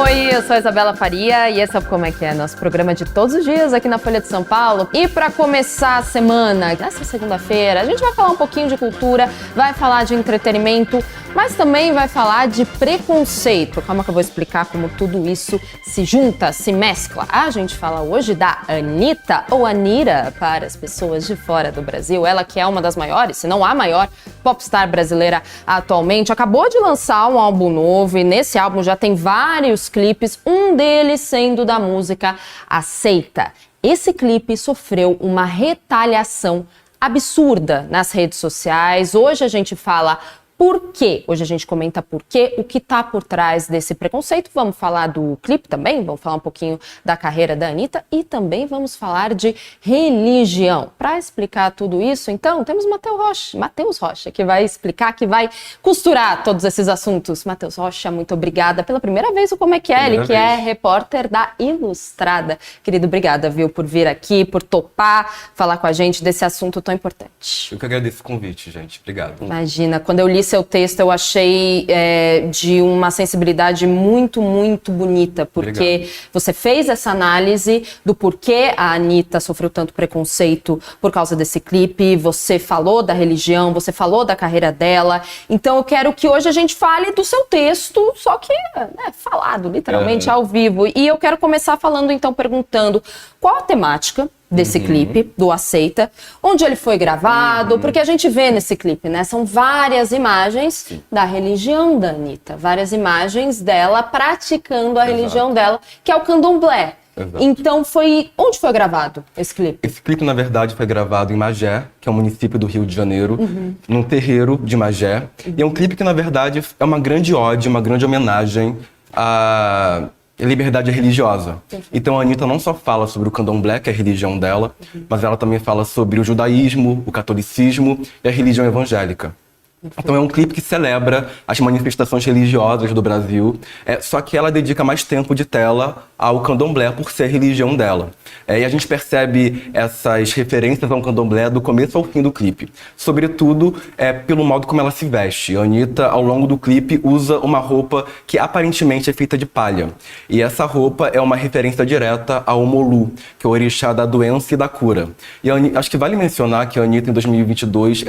Oi, eu sou a Isabela Faria e esse é o Como é que é, nosso programa de todos os dias aqui na Folha de São Paulo. E para começar a semana, nessa segunda-feira, a gente vai falar um pouquinho de cultura, vai falar de entretenimento, mas também vai falar de preconceito. Calma que eu vou explicar como tudo isso se junta, se mescla. A gente fala hoje da Anitta, ou Anira, para as pessoas de fora do Brasil. Ela que é uma das maiores, se não a maior, popstar brasileira atualmente. Acabou de lançar um álbum novo e nesse álbum já tem vários clipes, um deles sendo da música Aceita. Esse clipe sofreu uma retaliação absurda nas redes sociais. Hoje a gente fala por quê? Hoje a gente comenta por quê, o que tá por trás desse preconceito. Vamos falar do clipe também, vamos falar um pouquinho da carreira da Anitta e também vamos falar de religião. Para explicar tudo isso, então, temos Matheus Rocha, que vai explicar, que vai costurar todos esses assuntos. Matheus Rocha, muito obrigada. Pela primeira vez o Como é que é, ele que é repórter da Ilustrada. Querido, obrigada, viu, por vir aqui, por topar, falar com a gente desse assunto tão importante. Eu que agradeço o convite, gente. Obrigado. Imagina, quando eu li seu texto, eu achei de uma sensibilidade muito, muito bonita, porque Obrigado. Você fez essa análise do porquê a Anitta sofreu tanto preconceito por causa desse clipe, você falou da religião, você falou da carreira dela, então eu quero que hoje a gente fale do seu texto, só que falado, literalmente, ao vivo, e eu quero começar falando, então, perguntando qual a temática desse clipe, do Aceita, onde ele foi gravado, porque a gente vê nesse clipe, né, são várias imagens da religião da Anitta, várias imagens dela praticando a religião dela, que é o candomblé. Exato. Então, onde foi gravado esse clipe? Esse clipe, na verdade, foi gravado em Magé, que é um município do Rio de Janeiro, num terreiro de Magé. E é um clipe que, na verdade, é uma grande ode, uma grande homenagem à liberdade religiosa. Então a Anitta não só fala sobre o candomblé, que é a religião dela, mas ela também fala sobre o judaísmo, o catolicismo e a religião evangélica. Então é um clipe que celebra as manifestações religiosas do Brasil, só que ela dedica mais tempo de tela ao candomblé por ser a religião dela. E a gente percebe essas referências ao candomblé do começo ao fim do clipe. Sobretudo pelo modo como ela se veste. A Anitta, ao longo do clipe, usa uma roupa que aparentemente é feita de palha. E essa roupa é uma referência direta ao Molu, que é o orixá da doença e da cura. E acho que vale mencionar que a Anitta, em 2022,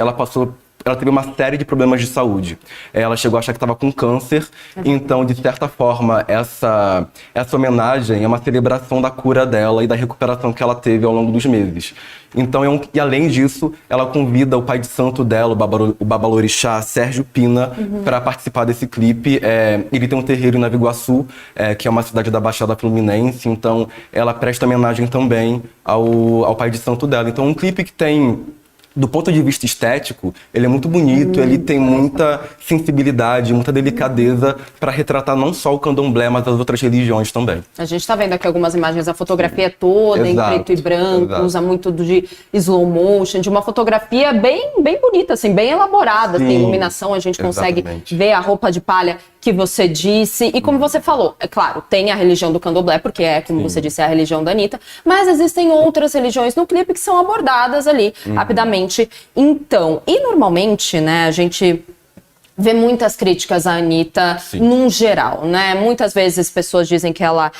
ela teve uma série de problemas de saúde. Ela chegou a achar que estava com câncer, então, de certa forma, essa homenagem é uma celebração da cura dela e da recuperação que ela teve ao longo dos meses. Então, e além disso, ela convida o pai de santo dela, o babalorixá Sérgio Pina, para participar desse clipe. Ele tem um terreiro em Nova Iguaçu, que é uma cidade da Baixada Fluminense, então ela presta homenagem também ao pai de santo dela. Então, um clipe que tem, do ponto de vista estético, ele é muito bonito, ele tem muita sensibilidade, muita delicadeza para retratar não só o candomblé, mas as outras religiões também. A gente está vendo aqui algumas imagens, a fotografia é toda em preto e branco, usa muito de slow motion, de uma fotografia bem bonita, assim, bem elaborada, tem iluminação, a gente consegue ver a roupa de palha que você disse, e como você falou, é claro, tem a religião do candomblé, porque como você disse, é a religião da Anitta, mas existem outras religiões no clipe que são abordadas ali rapidamente. Então, e normalmente, né, a gente vê muitas críticas à Anitta num geral, né, muitas vezes pessoas dizem que ela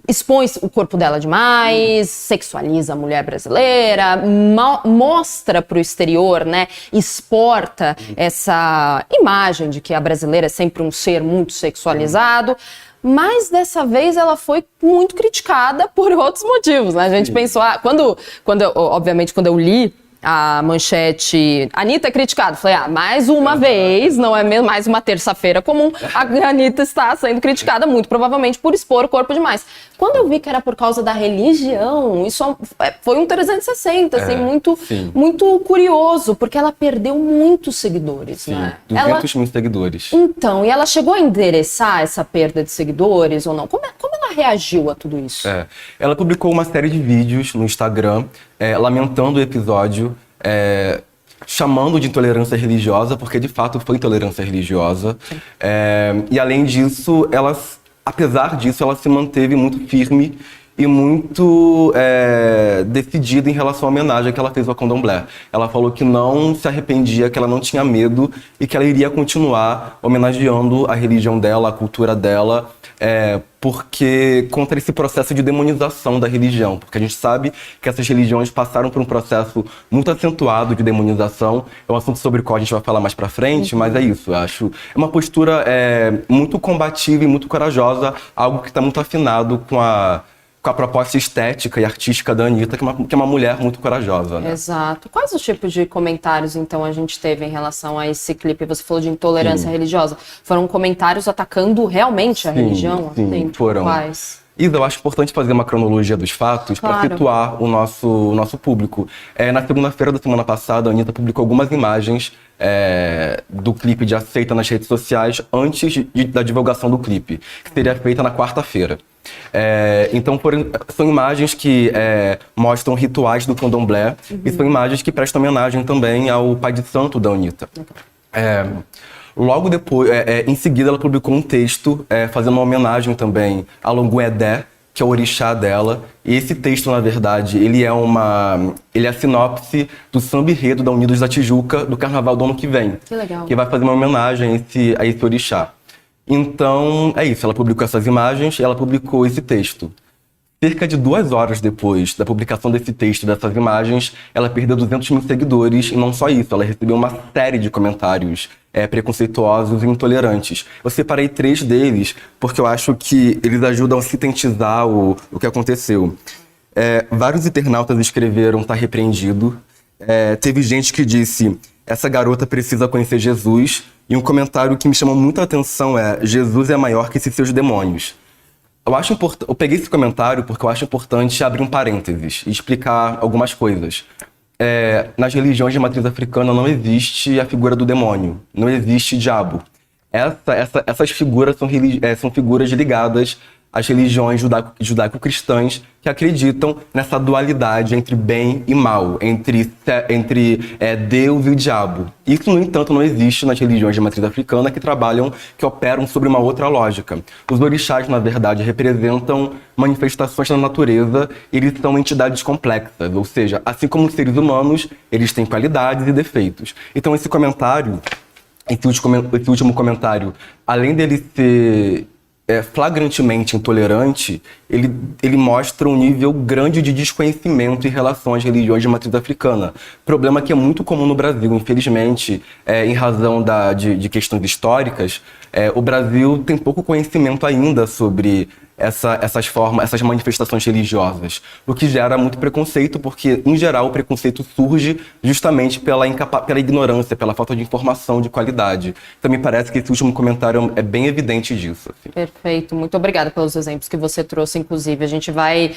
expõe o corpo dela demais, sexualiza a mulher brasileira, mostra para o exterior, né, exporta essa imagem de que a brasileira é sempre um ser muito sexualizado, mas dessa vez ela foi muito criticada por outros motivos, né? A gente pensou, obviamente, quando eu li a manchete, Anitta é criticada, falei, mais uma vez, não é mesmo mais uma terça-feira comum, a Anitta está sendo criticada muito provavelmente por expor o corpo demais. Quando eu vi que era por causa da religião, isso foi um 360, assim, muito curioso, porque ela perdeu muitos seguidores, né? 200 mil seguidores. Então, e ela chegou a endereçar essa perda de seguidores ou não? Como ela reagiu a tudo isso? Ela publicou uma série de vídeos no Instagram, lamentando o episódio, chamando de intolerância religiosa, porque de fato foi intolerância religiosa. E além disso, apesar disso, ela se manteve muito firme e muito decidida em relação à homenagem que ela fez ao candomblé. Ela falou que não se arrependia, que ela não tinha medo e que ela iria continuar homenageando a religião dela, a cultura dela, porque contra esse processo de demonização da religião, porque a gente sabe que essas religiões passaram por um processo muito acentuado de demonização. É um assunto sobre o qual a gente vai falar mais pra frente, mas é isso, eu acho. É uma postura muito combativa e muito corajosa, algo que está muito afinado com a proposta estética e artística da Anitta, que é uma mulher muito corajosa, né? Exato. Quais os tipos de comentários, então, a gente teve em relação a esse clipe? Você falou de intolerância religiosa. Foram comentários atacando realmente a religião? Sim, foram. Quais? Isa, eu acho importante fazer uma cronologia dos fatos para situar o nosso público. Na segunda-feira da semana passada, a Anitta publicou algumas imagens do clipe de Aceita nas redes sociais antes da divulgação do clipe, que seria feita na quarta-feira. Então são imagens que mostram rituais do candomblé e são imagens que prestam homenagem também ao pai de santo da Anitta. Logo depois, em seguida, ela publicou um texto fazendo uma homenagem também a Longo Edé, que é o orixá dela. E esse texto, na verdade, ele é a sinopse do samba enredo da Unidos da Tijuca do Carnaval do ano que vem. Que legal. Que vai fazer uma homenagem a esse orixá. Então, é isso. Ela publicou essas imagens e ela publicou esse texto. Cerca de 2 horas depois da publicação desse texto, dessas imagens, ela perdeu 200 mil seguidores e não só isso, ela recebeu uma série de comentários preconceituosos e intolerantes. Eu separei 3 deles porque eu acho que eles ajudam a sintetizar o que aconteceu. Vários internautas escreveram "tá repreendido". Teve gente que disse "essa garota precisa conhecer Jesus", e um comentário que me chamou muita atenção "Jesus é maior que esses seus demônios". Eu peguei esse comentário porque eu acho importante abrir um parênteses e explicar algumas coisas. Nas religiões de matriz africana não existe a figura do demônio, não existe diabo. Essas figuras são figuras ligadas às religiões judaico-cristãs que acreditam nessa dualidade entre bem e mal, entre Deus e o diabo. Isso, no entanto, não existe nas religiões de matriz africana que operam sobre uma outra lógica. Os orixás, na verdade, representam manifestações da natureza, eles são entidades complexas, ou seja, assim como os seres humanos, eles têm qualidades e defeitos. Então, esse último comentário, além dele ser flagrantemente intolerante, ele mostra um nível grande de desconhecimento em relação às religiões de matriz africana. Problema que é muito comum no Brasil, infelizmente, em razão de questões históricas. O Brasil tem pouco conhecimento ainda sobre essas manifestações religiosas, o que gera muito preconceito, porque, em geral, o preconceito surge justamente pela ignorância, pela falta de informação de qualidade. Então, me parece que esse último comentário é bem evidente disso. Assim. Perfeito. Muito obrigada pelos exemplos que você trouxe, inclusive. A gente vai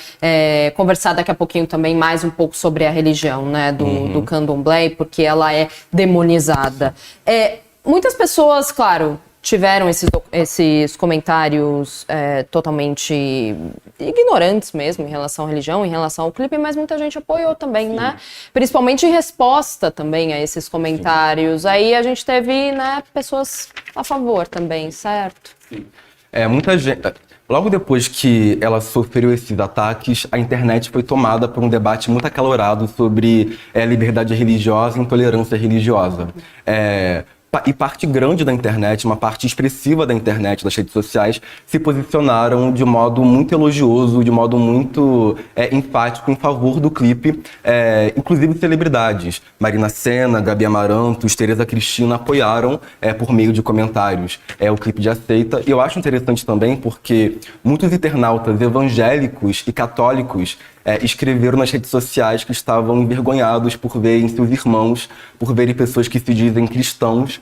conversar daqui a pouquinho também mais um pouco sobre a religião, né, do candomblé, porque ela é demonizada. Muitas pessoas, claro, tiveram esses comentários totalmente ignorantes mesmo em relação à religião, em relação ao clipe, mas muita gente apoiou também, sim, né? Principalmente em resposta também a esses comentários. Sim. Aí a gente teve, né, pessoas a favor também, certo? Sim. Muita gente... Logo depois que ela sofreu esses ataques, a internet foi tomada por um debate muito acalorado sobre liberdade religiosa e intolerância religiosa. E parte grande da internet, uma parte expressiva da internet, das redes sociais, se posicionaram de modo muito elogioso, de modo muito enfático em favor do clipe, inclusive celebridades. Marina Sena, Gabi Amarantos, Tereza Cristina apoiaram por meio de comentários o clipe de Aceita. E eu acho interessante também porque muitos internautas evangélicos e católicos escreveram nas redes sociais que estavam envergonhados por verem seus irmãos, por verem pessoas que se dizem cristãos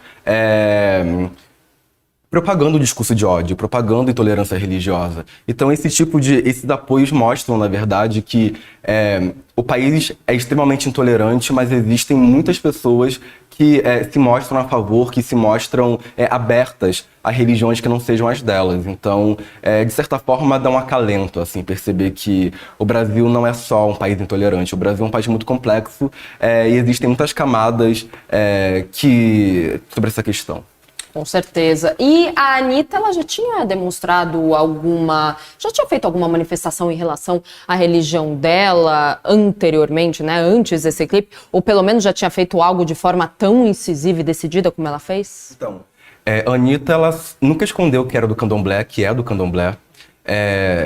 propagando o discurso de ódio, propagando intolerância religiosa. Então esses apoios mostram, na verdade, que o país é extremamente intolerante, mas existem muitas pessoas que se mostram a favor, que se mostram abertas a religiões que não sejam as delas. Então, de certa forma, dá um acalento, assim, perceber que o Brasil não é só um país intolerante. O Brasil é um país muito complexo e existem muitas camadas sobre essa questão. Com certeza. E a Anitta, ela já tinha demonstrado já tinha feito alguma manifestação em relação à religião dela anteriormente, né? Antes desse clipe? Ou pelo menos já tinha feito algo de forma tão incisiva e decidida como ela fez? Então, a Anitta, ela nunca escondeu que era do candomblé, que é do candomblé.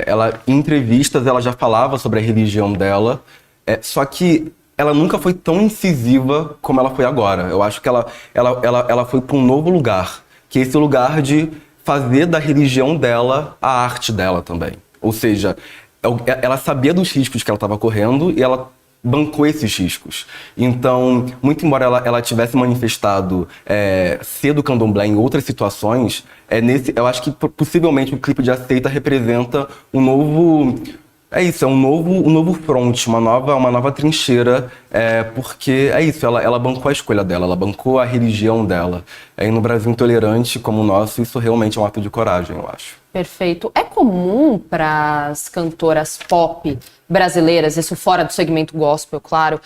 Ela, em entrevistas, ela já falava sobre a religião dela, só que ela nunca foi tão incisiva como ela foi agora. Eu acho que ela foi para um novo lugar, que é esse lugar de fazer da religião dela a arte dela também. Ou seja, ela sabia dos riscos que ela estava correndo e ela bancou esses riscos. Então, muito embora ela tivesse manifestado ser do candomblé em outras situações, eu acho que possivelmente o clipe de Aceita representa um novo... é um novo front, uma nova trincheira, porque é isso, ela bancou a escolha dela, ela bancou a religião dela. E no Brasil intolerante como o nosso, isso realmente é um ato de coragem, eu acho. Perfeito. É comum para as cantoras pop brasileiras, isso fora do segmento gospel, claro,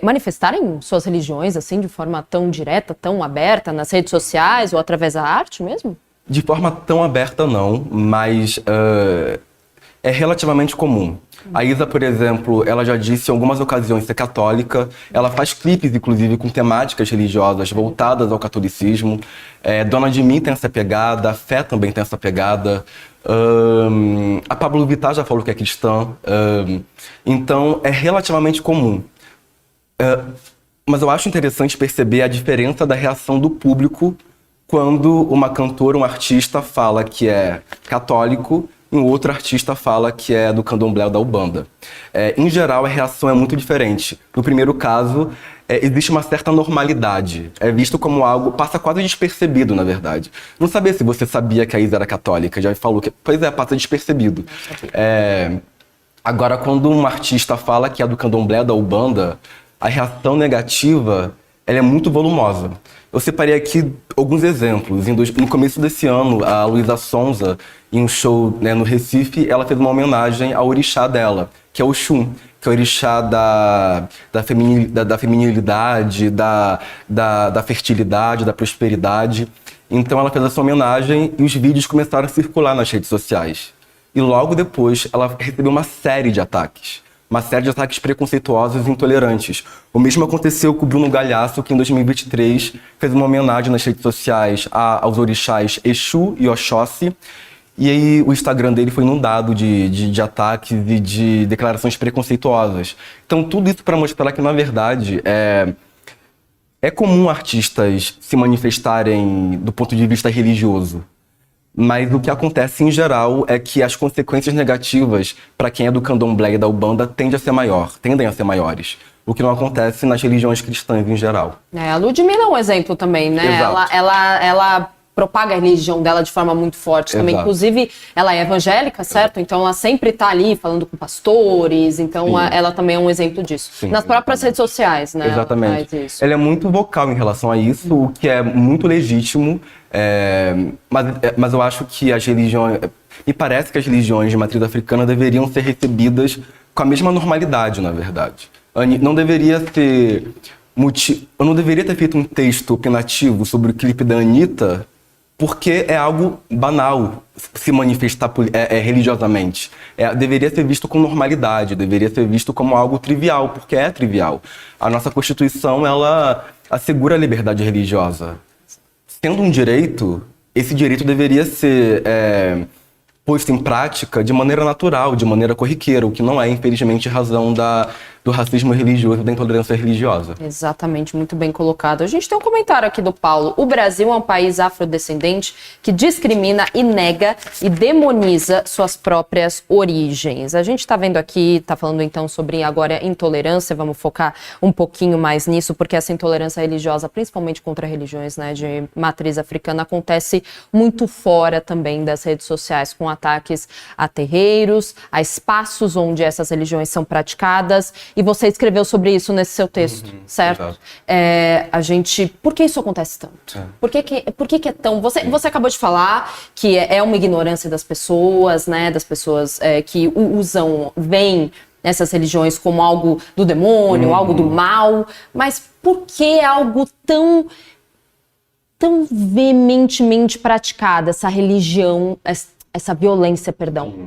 manifestarem suas religiões assim de forma tão direta, tão aberta nas redes sociais ou através da arte mesmo? De forma tão aberta não, mas é relativamente comum. A Isa, por exemplo, ela já disse em algumas ocasiões ser católica. Ela faz clipes, inclusive, com temáticas religiosas voltadas ao catolicismo. Dona de Mim tem essa pegada, a Fé também tem essa pegada. A Pablo Vittar já falou que é cristã. Então, é relativamente comum. Mas eu acho interessante perceber a diferença da reação do público quando uma cantora, um artista fala que é católico e um outro artista fala que é do candomblé ou da Umbanda. Em geral, a reação é muito diferente. No primeiro caso, existe uma certa normalidade. É visto como algo... passa quase despercebido, na verdade. Não sabia se você sabia que a Isa era católica. Já falou que... pois passa despercebido. Agora, quando um artista fala que é do candomblé ou da Umbanda, a reação negativa ela é muito volumosa. Eu separei aqui alguns exemplos. No começo desse ano, a Luísa Sonza, em um show no Recife, ela fez uma homenagem ao orixá dela, que é o Oxum, que é o orixá da feminilidade, da fertilidade, da prosperidade. Então ela fez essa homenagem e os vídeos começaram a circular nas redes sociais. E logo depois ela recebeu uma série de ataques. Uma série de ataques preconceituosos e intolerantes. O mesmo aconteceu com o Bruno Galhaço, que em 2023 fez uma homenagem nas redes sociais aos orixás Exu e Oxóssi. E aí o Instagram dele foi inundado de ataques e de declarações preconceituosas. Então tudo isso para mostrar que, na verdade, é comum artistas se manifestarem do ponto de vista religioso. Mas o que acontece em geral é que as consequências negativas para quem é do candomblé e da Umbanda tendem a ser maiores. O que não acontece nas religiões cristãs em geral. A Ludmilla é um exemplo também, né? Ela propaga a religião dela de forma muito forte também. Inclusive, ela é evangélica, certo? Então, ela sempre está ali falando com pastores. Então, ela também é um exemplo disso. Sim, nas próprias redes sociais, né? Exatamente. Ela faz isso. Ela é muito vocal em relação a isso, o que é muito legítimo. Mas eu acho que as religiões... Me parece que as religiões de matriz africana deveriam ser recebidas com a mesma normalidade, na verdade. Não deveria ter... Eu não deveria ter feito um texto opinativo sobre o clipe da Anitta, porque é algo banal se manifestar religiosamente. Deveria ser visto com normalidade, deveria ser visto como algo trivial, porque é trivial. A nossa Constituição, ela assegura a liberdade religiosa. Sendo um direito, esse direito deveria ser posto em prática de maneira natural, de maneira corriqueira, o que não é, infelizmente, razão do racismo religioso, da intolerância religiosa. Exatamente, muito bem colocado. A gente tem um comentário aqui do Paulo. O Brasil é um país afrodescendente que discrimina e nega e demoniza suas próprias origens. A gente está vendo aqui, está falando então sobre agora intolerância, vamos focar um pouquinho mais nisso, porque essa intolerância religiosa, principalmente contra religiões, né, de matriz africana, acontece muito fora também das redes sociais, com ataques a terreiros, a espaços onde essas religiões são praticadas. E você escreveu sobre isso nesse seu texto, certo? Por que isso acontece tanto? Por que é tão... Você acabou de falar que é uma ignorância das pessoas, né? Das pessoas que veem essas religiões como algo do demônio, algo do mal. Mas por que é algo tão tão veementemente praticada essa religião, essa violência,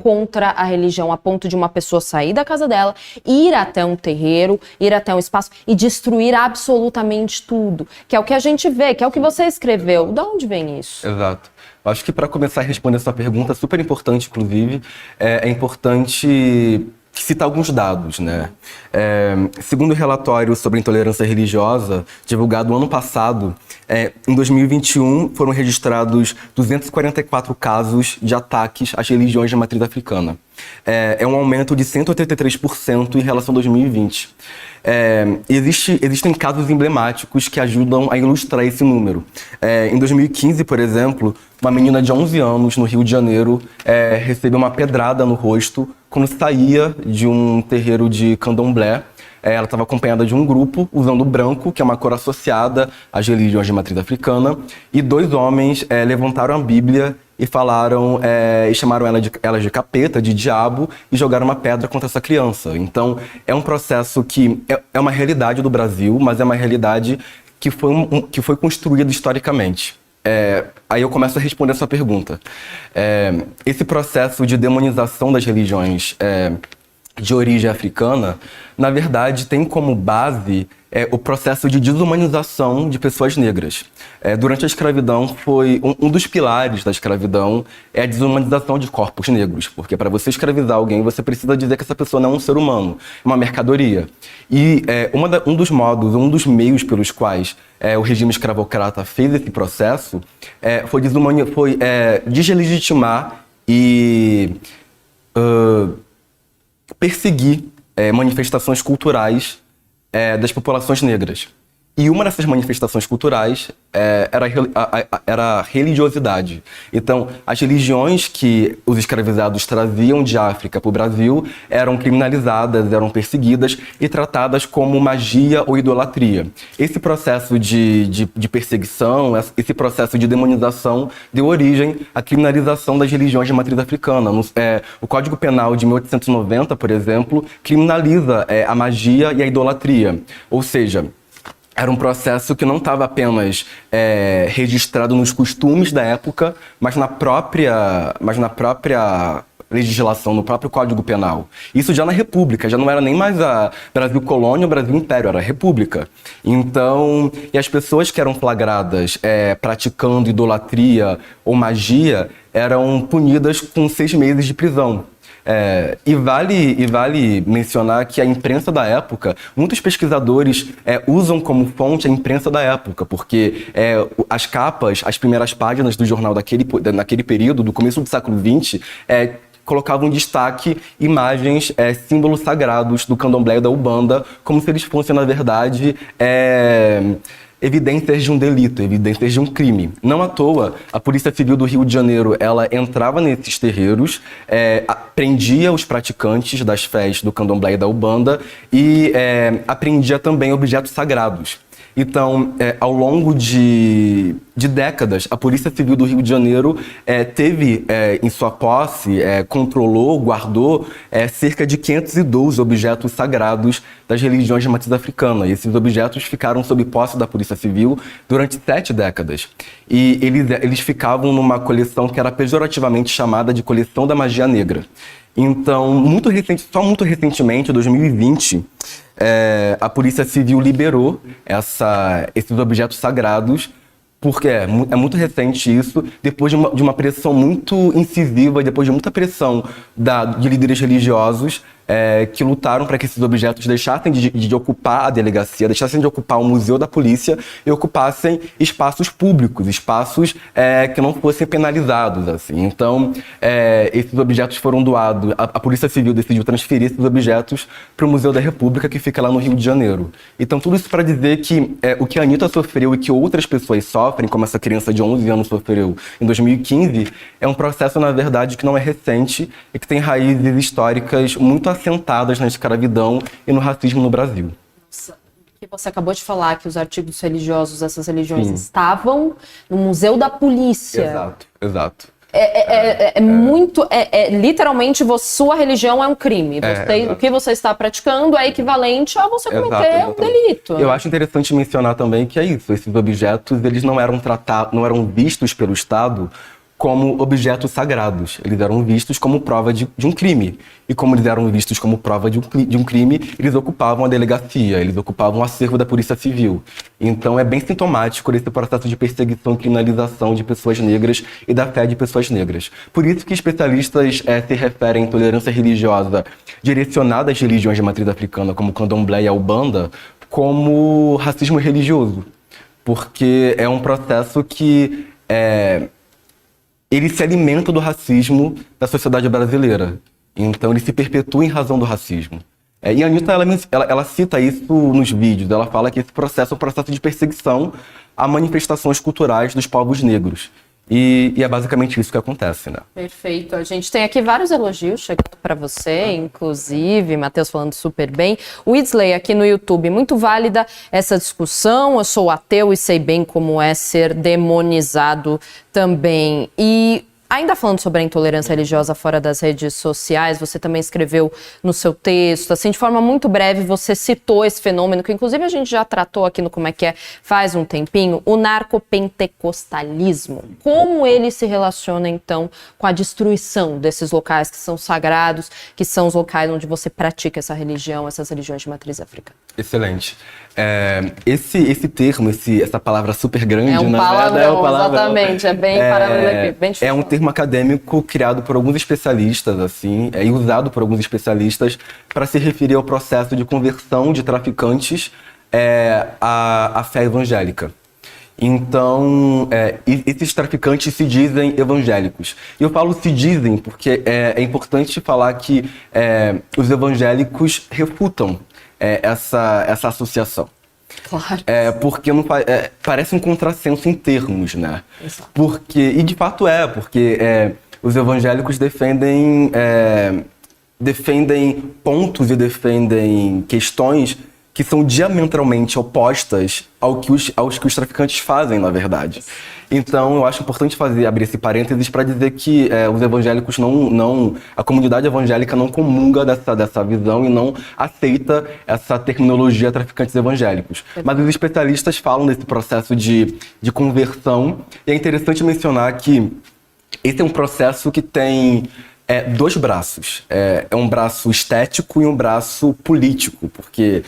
contra a religião, a ponto de uma pessoa sair da casa dela, ir até um terreiro, ir até um espaço e destruir absolutamente tudo? Que é o que a gente vê, que é o que você escreveu. De onde vem isso? Exato. Acho que para começar a responder essa pergunta, super importante, inclusive, é importante citar alguns dados, né? Segundo o relatório sobre intolerância religiosa, divulgado ano passado, em 2021 foram registrados 244 casos de ataques às religiões de matriz africana. É um aumento de 183% em relação a 2020. Existem casos emblemáticos que ajudam a ilustrar esse número. Em 2015, por exemplo, uma menina de 11 anos no Rio de Janeiro recebeu uma pedrada no rosto quando saía de um terreiro de candomblé. Ela estava acompanhada de um grupo usando branco, que é uma cor associada às religiões de matriz africana, e 2 homens levantaram a Bíblia e falaram, e chamaram ela de capeta, de diabo, e jogaram uma pedra contra essa criança. Então, é um processo que é uma realidade do Brasil, mas é uma realidade que foi construída historicamente. Aí eu começo a responder essa pergunta. Esse processo de demonização das religiões de origem africana, na verdade, tem como base o processo de desumanização de pessoas negras. Durante a escravidão, foi um dos pilares da escravidão é a desumanização de corpos negros, porque para você escravizar alguém, você precisa dizer que essa pessoa não é um ser humano, é uma mercadoria. E um dos modos, um dos meios pelos quais o regime escravocrata fez esse processo foi deslegitimar e perseguir manifestações culturais das populações negras. E uma dessas manifestações culturais era a religiosidade. Então, as religiões que os escravizados traziam de África para o Brasil eram criminalizadas, eram perseguidas e tratadas como magia ou idolatria. Esse processo de perseguição, esse processo de demonização deu origem à criminalização das religiões de matriz africana. O Código Penal de 1890, por exemplo, criminaliza a magia e a idolatria. Ou seja, era um processo que não estava apenas registrado nos costumes da época, mas na própria legislação, no próprio Código Penal. Isso já na República, já não era nem mais a Brasil Colônia ou Brasil Império, era a República. Então, e as pessoas que eram flagradas praticando idolatria ou magia eram punidas com 6 meses de prisão. E vale mencionar que a imprensa da época, muitos pesquisadores usam como fonte a imprensa da época, porque as capas, as primeiras páginas do jornal naquele período, do começo do século XX, colocavam em destaque imagens, símbolos sagrados do candomblé e da Umbanda, como se eles fossem, na verdade, evidências de um delito, evidências de um crime. Não à toa, a Polícia Civil do Rio de Janeiro, ela entrava nesses terreiros, prendia os praticantes das fés do candomblé e da Umbanda e apreendia também objetos sagrados. Então, ao longo de décadas, a Polícia Civil do Rio de Janeiro teve em sua posse, controlou, guardou cerca de 512 objetos sagrados das religiões de matriz africana. E esses objetos ficaram sob posse da Polícia Civil durante 7 décadas. E eles ficavam numa coleção que era pejorativamente chamada de Coleção da Magia Negra. Então, muito recentemente, em 2020, a Polícia Civil liberou esses objetos sagrados, porque é muito recente isso, depois de uma pressão muito incisiva, depois de muita pressão de líderes religiosos que lutaram para que esses objetos deixassem de ocupar a delegacia, deixassem de ocupar o museu da polícia e ocupassem espaços públicos, espaços que não fossem penalizados, assim. Então, esses objetos foram doados, a Polícia Civil decidiu transferir esses objetos para o Museu da República, que fica lá no Rio de Janeiro. Então, tudo isso para dizer que o que a Anitta sofreu e que outras pessoas sofrem, como essa criança de 11 anos sofreu em 2015, é um processo, na verdade, que não é recente e que tem raízes históricas muito assentadas na escravidão e no racismo no Brasil. Nossa, que você acabou de falar que os artigos religiosos dessas religiões estavam no Museu da Polícia. Exato. Literalmente, sua religião é um crime. O que você está praticando é equivalente a você cometer um delito. Eu acho interessante mencionar também que é isso. Esses objetos, eles não eram vistos pelo Estado como objetos sagrados. Eles eram vistos como prova de um crime. E como eles eram vistos como prova de um crime, eles ocupavam a delegacia, eles ocupavam o acervo da Polícia Civil. Então é bem sintomático desse processo de perseguição e criminalização de pessoas negras e da fé de pessoas negras. Por isso que especialistas se referem à intolerância religiosa direcionada às religiões de matriz africana, como o candomblé e a umbanda, como racismo religioso. Porque é um processo que ele se alimenta do racismo da sociedade brasileira. Então, ele se perpetua em razão do racismo. E a Anitta, ela cita isso nos vídeos. Ela fala que esse processo é um processo de perseguição a manifestações culturais dos povos negros. E é basicamente isso que acontece, né? Perfeito. A gente tem aqui vários elogios chegando para você, inclusive, Matheus falando super bem. O Weasley aqui no YouTube, muito válida essa discussão. Eu sou ateu e sei bem como é ser demonizado também. E ainda falando sobre a intolerância religiosa fora das redes sociais, você também escreveu no seu texto, assim, de forma muito breve, você citou esse fenômeno, que inclusive a gente já tratou aqui no Como é que é faz um tempinho, o narcopentecostalismo. Como ele se relaciona, então, com a destruição desses locais que são sagrados, que são os locais onde você pratica essa religião, essas religiões de matriz africana? Excelente. Esse termo, essa palavra super grande, exatamente, é bem paralelepípedo, bem difícil. É um termo acadêmico criado por alguns especialistas, assim, e usado por alguns especialistas para se referir ao processo de conversão de traficantes à fé evangélica. Então, esses traficantes se dizem evangélicos. E eu falo se dizem porque é importante falar que os evangélicos refutam essa associação. Claro. Porque parece um contrassenso em termos, né? Exato. E de fato porque os evangélicos defendem pontos e defendem questões que são diametralmente opostas aos que os traficantes fazem, na verdade. Então, eu acho importante abrir esse parênteses para dizer que os evangélicos a comunidade evangélica não comunga dessa visão e não aceita essa terminologia traficantes evangélicos. Mas os especialistas falam desse processo de conversão, e é interessante mencionar que esse é um processo que tem dois braços. É um braço estético e um braço político, porque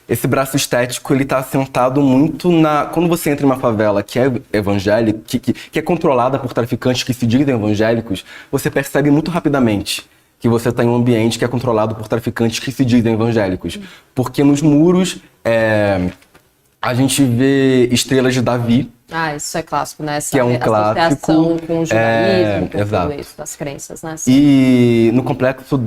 esse braço estético ele está assentado muito quando você entra em uma favela que é evangélica, que é controlada por traficantes que se dizem evangélicos, você percebe muito rapidamente que você está em um ambiente que é controlado por traficantes que se dizem evangélicos. Porque nos muros a gente vê estrelas de Davi. Isso é clássico, né? Que é um associação com o judaísmo, com exato. tudo isso, das crenças, né? E no complexo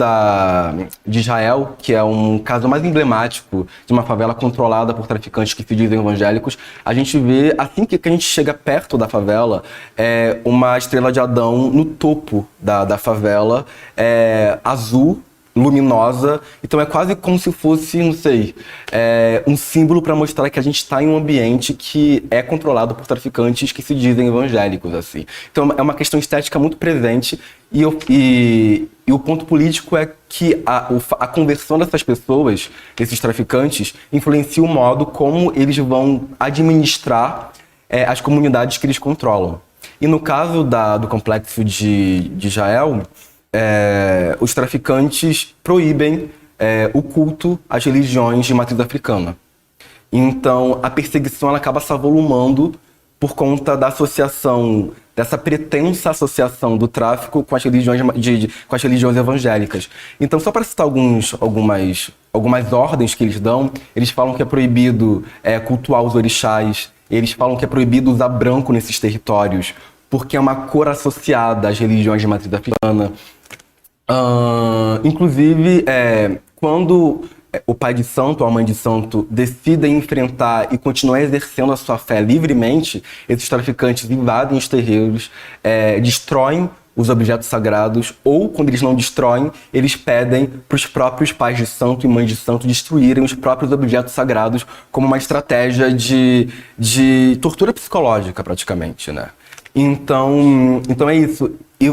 de Israel, que é um caso mais emblemático de uma favela controlada por traficantes que se dizem evangélicos, a gente vê, assim que a gente chega perto da favela, uma estrela de Adão no topo da favela, azul, luminosa. Então é quase como se fosse, não sei, um símbolo para mostrar que a gente está em um ambiente que é controlado por traficantes que se dizem evangélicos, assim. Então é uma questão estética muito presente e o ponto político é que a conversão dessas pessoas, desses traficantes, influencia o modo como eles vão administrar as comunidades que eles controlam. E no caso do complexo de Israel, os traficantes proíbem o culto às religiões de matriz africana. Então, a perseguição ela acaba se avolumando por conta da associação, dessa pretensa associação do tráfico com as religiões, com as religiões evangélicas. Então, só para citar algumas ordens que eles dão, eles falam que é proibido cultuar os orixás, eles falam que é proibido usar branco nesses territórios, porque é uma cor associada às religiões de matriz africana. Inclusive, quando o pai de santo ou a mãe de santo decidem enfrentar e continuar exercendo a sua fé livremente, esses traficantes invadem os terreiros, destroem os objetos sagrados, ou quando eles não destroem, eles pedem para os próprios pais de santo e mães de santo destruírem os próprios objetos sagrados como uma estratégia de tortura psicológica, praticamente, né? Então é isso. E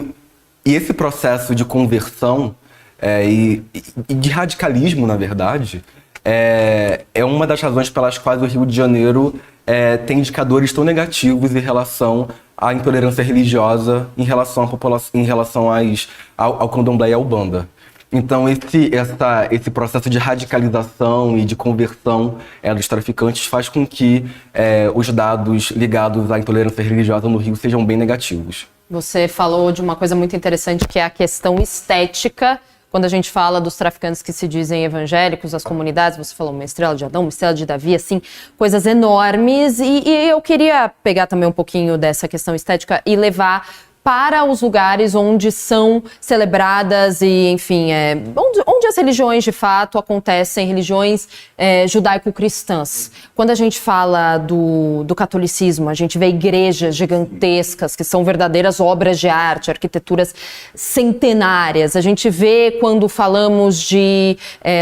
esse processo de conversão e de radicalismo, na verdade, é uma das razões pelas quais o Rio de Janeiro tem indicadores tão negativos em relação à intolerância religiosa, em relação à população, em relação ao candomblé e à Umbanda. Então, esse processo de radicalização e de conversão dos traficantes faz com que os dados ligados à intolerância religiosa no Rio sejam bem negativos. Você falou de uma coisa muito interessante, que é a questão estética. Quando a gente fala dos traficantes que se dizem evangélicos, as comunidades, você falou uma estrela de Adão, uma estrela de Davi, assim, coisas enormes. E eu queria pegar também um pouquinho dessa questão estética e levar para os lugares onde são celebradas e, enfim, onde as religiões de fato acontecem, religiões judaico-cristãs. Quando a gente fala do catolicismo, a gente vê igrejas gigantescas que são verdadeiras obras de arte, arquiteturas centenárias. A gente vê, quando falamos de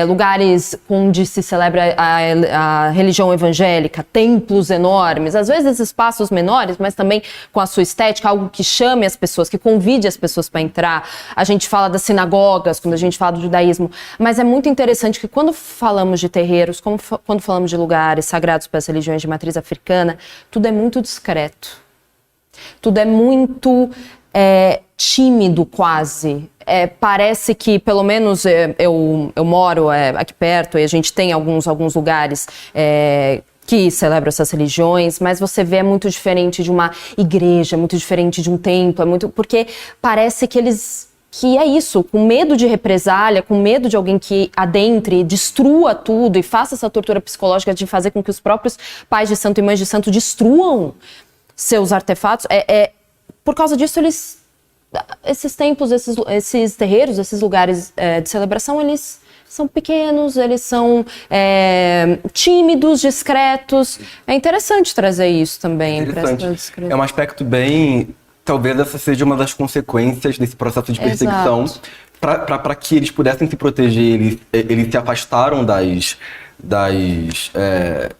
lugares onde se celebra a religião evangélica, templos enormes, às vezes espaços menores, mas também com a sua estética, algo que chame as pessoas, que convide as pessoas para entrar. A gente fala das sinagogas, quando a gente fala do judaísmo, mas é muito interessante que quando falamos de terreiros, quando falamos de lugares sagrados para as religiões de matriz africana, tudo é muito discreto. Tudo é muito tímido, quase. Parece que, pelo menos eu moro aqui perto e a gente tem alguns lugares que celebram essas religiões, mas você vê, é muito diferente de uma igreja, é muito diferente de um templo, porque parece que é isso, com medo de represália, com medo de alguém que adentre, destrua tudo e faça essa tortura psicológica de fazer com que os próprios pais de santo e mães de santo destruam seus artefatos. Por causa disso, esses templos, esses terreiros, esses lugares de celebração, eles são pequenos, eles são tímidos, discretos. É interessante trazer isso também. É um aspecto bem... Talvez essa seja uma das consequências desse processo de perseguição. Para que eles pudessem se proteger, eles se afastaram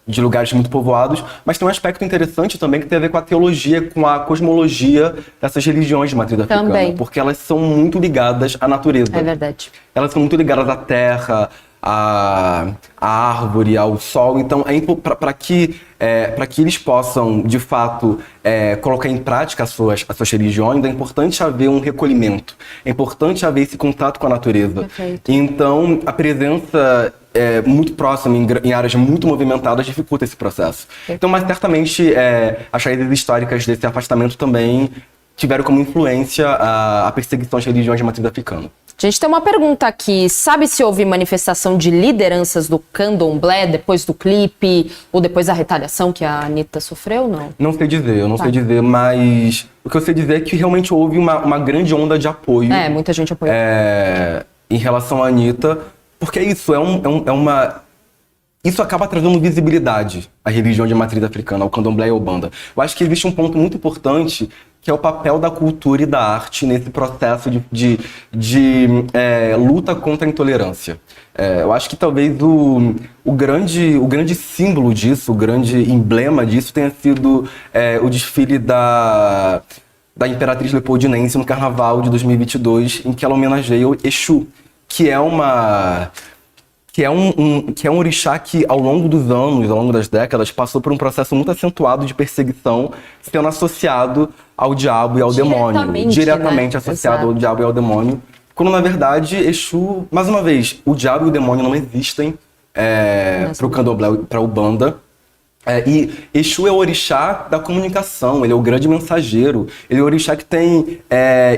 de lugares muito povoados, mas tem um aspecto interessante também que tem a ver com a teologia, com a cosmologia dessas religiões de matriz africana, também. Porque elas são muito ligadas à natureza. É verdade. Elas são muito ligadas à terra, à árvore, ao sol. Então, para que eles possam, de fato, colocar em prática as suas religiões, é importante haver um recolhimento, é importante haver esse contato com a natureza. Perfeito. Então, a presença muito próxima, em áreas muito movimentadas, dificulta esse processo. Então, mas certamente, as raízes históricas desse afastamento também tiveram como influência a perseguição às religiões de matriz africana. A gente tem uma pergunta aqui. Sabe se houve manifestação de lideranças do candomblé depois do clipe ou depois da retaliação que a Anitta sofreu, não? Não sei dizer, eu não sei dizer, mas o que eu sei dizer é que realmente houve uma grande onda de apoio. Muita gente apoiou. Em relação à Anitta, porque isso isso acaba trazendo visibilidade à religião de matriz africana, ao candomblé e ao Umbanda. Eu acho que existe um ponto muito importante, que é o papel da cultura e da arte nesse processo de luta contra a intolerância. Eu acho que talvez o grande símbolo disso, o grande emblema disso tenha sido o desfile da Imperatriz Leopoldinense no Carnaval de 2022, em que ela homenageia o Exu, que é um orixá que, ao longo dos anos, ao longo das décadas, passou por um processo muito acentuado de perseguição, sendo associado ao diabo e ao demônio. Diretamente, né? Associado Exato. Ao diabo e ao demônio. Quando, na verdade, Exu, mais uma vez, o diabo e o demônio não existem para o candomblé, para a Umbanda. E Exu é o orixá da comunicação, ele é o grande mensageiro, ele é o orixá que tem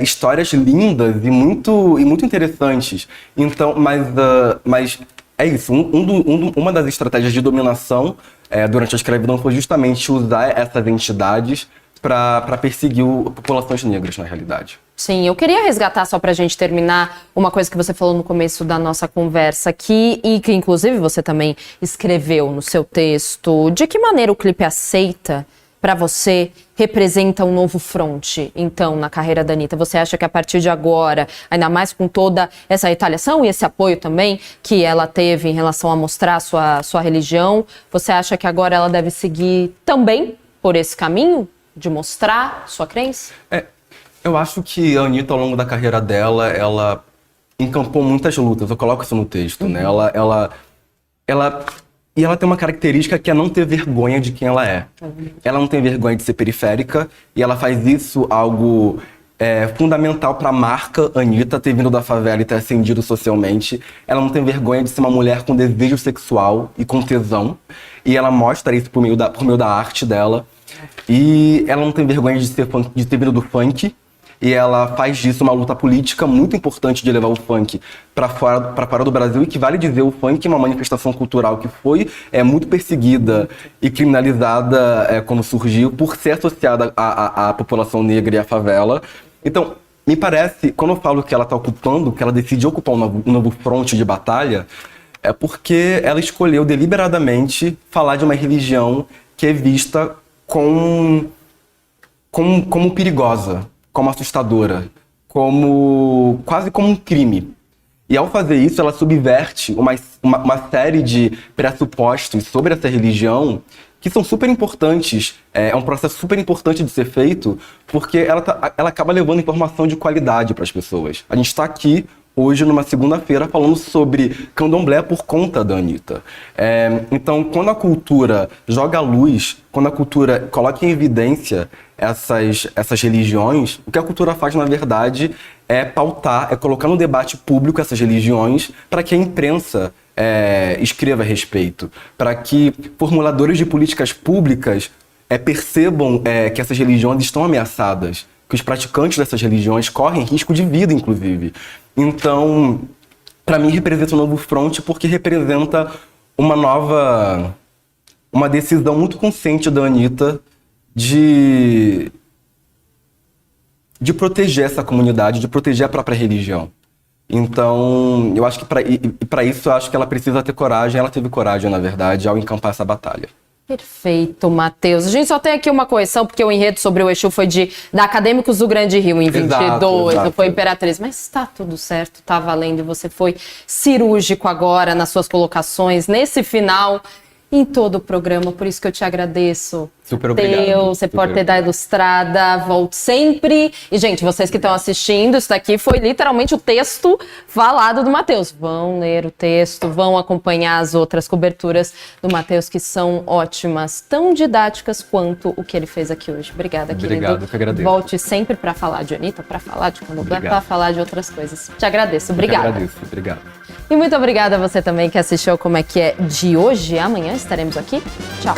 histórias lindas e muito interessantes. Então, mas é isso, uma das estratégias de dominação durante a escravidão foi justamente usar essas entidades para perseguir populações negras, na realidade. Sim, eu queria resgatar, só pra gente terminar, uma coisa que você falou no começo da nossa conversa aqui, e que inclusive você também escreveu no seu texto. De que maneira o clipe Aceita, pra você, representa um novo fronte, então, na carreira da Anitta? Você acha que a partir de agora, ainda mais com toda essa retaliação e esse apoio também que ela teve em relação a mostrar a sua religião, você acha que agora ela deve seguir também por esse caminho? De mostrar sua crença? Eu acho que a Anitta, ao longo da carreira dela, ela encampou muitas lutas. Eu coloco isso no texto, né? E ela tem uma característica que é não ter vergonha de quem ela é. Ela não tem vergonha de ser periférica e ela faz isso algo fundamental para a marca Anitta ter vindo da favela e ter ascendido socialmente. Ela não tem vergonha de ser uma mulher com desejo sexual e com tesão. E ela mostra isso por meio da arte dela. E ela não tem vergonha de ter vindo do funk. E ela faz disso uma luta política muito importante de levar o funk para fora do Brasil. E que vale dizer, o funk é uma manifestação cultural que foi muito perseguida e criminalizada quando surgiu por ser associada à população negra e à favela. Então, me parece, quando eu falo que ela está ocupando, que ela decidiu ocupar um novo fronte de batalha, é porque ela escolheu deliberadamente falar de uma religião que é vista como perigosa, como assustadora, quase como um crime. E ao fazer isso, ela subverte uma série de pressupostos sobre essa religião que são super importantes. É um processo super importante de ser feito, porque ela acaba levando informação de qualidade para as pessoas. A gente está aqui hoje, numa segunda-feira, falando sobre candomblé por conta da Anitta. Então, quando a cultura joga a luz, quando a cultura coloca em evidência essas religiões, o que a cultura faz, na verdade, é pautar, é colocar no debate público essas religiões para que a imprensa escreva a respeito, para que formuladores de políticas públicas percebam que essas religiões estão ameaçadas, que os praticantes dessas religiões correm risco de vida, inclusive. Então, para mim, representa um novo fronte porque representa uma decisão muito consciente da Anitta de proteger essa comunidade, de proteger a própria religião. Então, eu acho que para isso, eu acho que ela precisa ter coragem. Ela teve coragem, na verdade, ao encampar essa batalha. Perfeito, Matheus. A gente só tem aqui uma correção, porque o enredo sobre o Exu foi da Acadêmicos do Grande Rio, em 22, não foi Imperatriz. Mas tá tudo certo, tá valendo. E você foi cirúrgico agora nas suas colocações, nesse final, em todo o programa. Por isso que eu te agradeço. Super obrigado. Você pode ter da Ilustrada, volte sempre. E, gente, vocês que estão assistindo, isso daqui foi literalmente o texto falado do Matheus. Vão ler o texto, vão acompanhar as outras coberturas do Matheus, que são ótimas, tão didáticas quanto o que ele fez aqui hoje. Obrigada, querido. Obrigado, que agradeço. Volte sempre para falar de Anitta, para falar de candomblé, para falar de outras coisas. Te agradeço. Obrigada. Eu agradeço. Obrigado. E muito obrigada a você também que assistiu Como é que é de hoje. Amanhã estaremos aqui. Tchau.